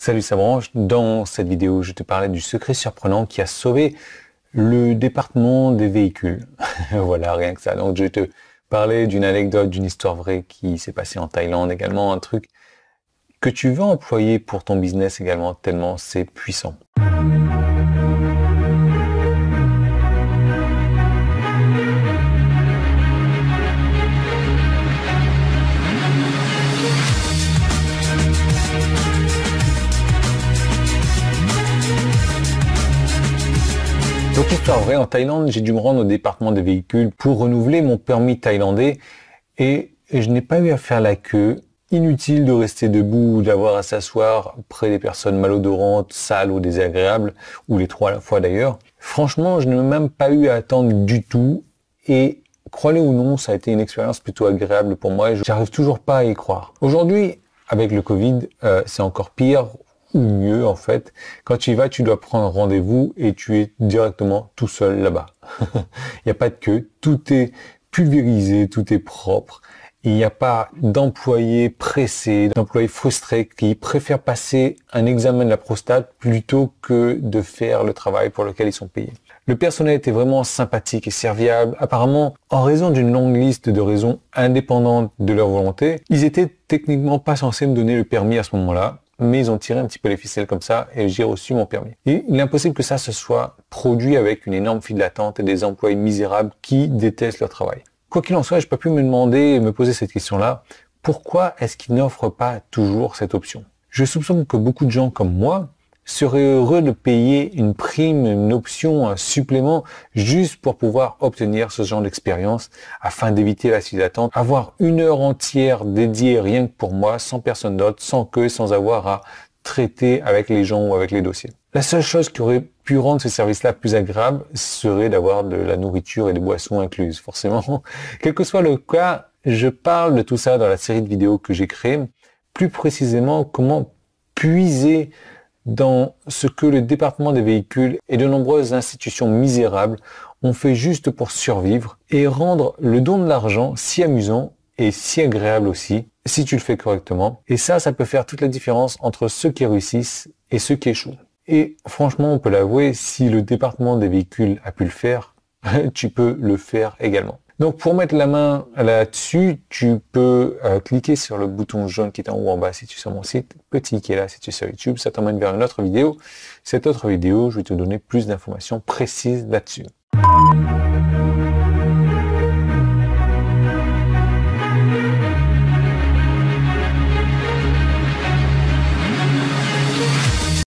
Salut ça branche, dans cette vidéo je te parlais du secret surprenant qui a sauvé le département des véhicules. Voilà, rien que ça. Donc je vais te parler d'une anecdote, d'une histoire vraie qui s'est passée en Thaïlande également, un truc que tu veux employer pour ton business également, tellement c'est puissant. Donc histoire vraie, en Thaïlande, j'ai dû me rendre au département des véhicules pour renouveler mon permis thaïlandais et je n'ai pas eu à faire la queue. Inutile de rester debout ou d'avoir à s'asseoir près des personnes malodorantes, sales ou désagréables, ou les trois à la fois d'ailleurs. Franchement, je n'ai même pas eu à attendre du tout et croyez ou non, ça a été une expérience plutôt agréable pour moi et j'arrive toujours pas à y croire. Aujourd'hui, avec le Covid, c'est encore pire ou mieux en fait. Quand tu y vas, tu dois prendre rendez-vous et tu es directement tout seul là-bas. Il n'y a pas de queue, tout est pulvérisé, tout est propre. Il n'y a pas d'employés pressés, d'employés frustrés qui préfèrent passer un examen de la prostate plutôt que de faire le travail pour lequel ils sont payés. Le personnel était vraiment sympathique et serviable. Apparemment, en raison d'une longue liste de raisons indépendantes de leur volonté, ils étaient techniquement pas censés me donner le permis à ce moment-là, mais ils ont tiré un petit peu les ficelles comme ça et j'ai reçu mon permis. Et il est impossible que ça se soit produit avec une énorme file d'attente et des employés misérables qui détestent leur travail. Quoi qu'il en soit, je peux plus me demander et me poser cette question-là. Pourquoi est-ce qu'ils n'offrent pas toujours cette option? Je soupçonne que beaucoup de gens comme moi seraient heureux de payer une prime, une option, un supplément, juste pour pouvoir obtenir ce genre d'expérience afin d'éviter la file d'attente. Avoir une heure entière dédiée rien que pour moi, sans personne d'autre, sans queue, sans avoir à traiter avec les gens ou avec les dossiers. La seule chose qui aurait pu rendre ce service-là plus agréable serait d'avoir de la nourriture et des boissons incluses, forcément. Quel que soit le cas, je parle de tout ça dans la série de vidéos que j'ai créée. Plus précisément, comment puiser dans ce que le département des véhicules et de nombreuses institutions misérables ont fait juste pour survivre et rendre le don de l'argent si amusant et si agréable aussi, si tu le fais correctement. Et ça peut faire toute la différence entre ceux qui réussissent et ceux qui échouent. Et franchement, on peut l'avouer, si le département des véhicules a pu le faire, tu peux le faire également. Donc pour mettre la main là-dessus, tu peux cliquer sur le bouton jaune qui est en haut en bas si tu es sur mon site, petit qui est là si tu es sur YouTube, ça t'emmène vers une autre vidéo. Cette autre vidéo, je vais te donner plus d'informations précises là-dessus.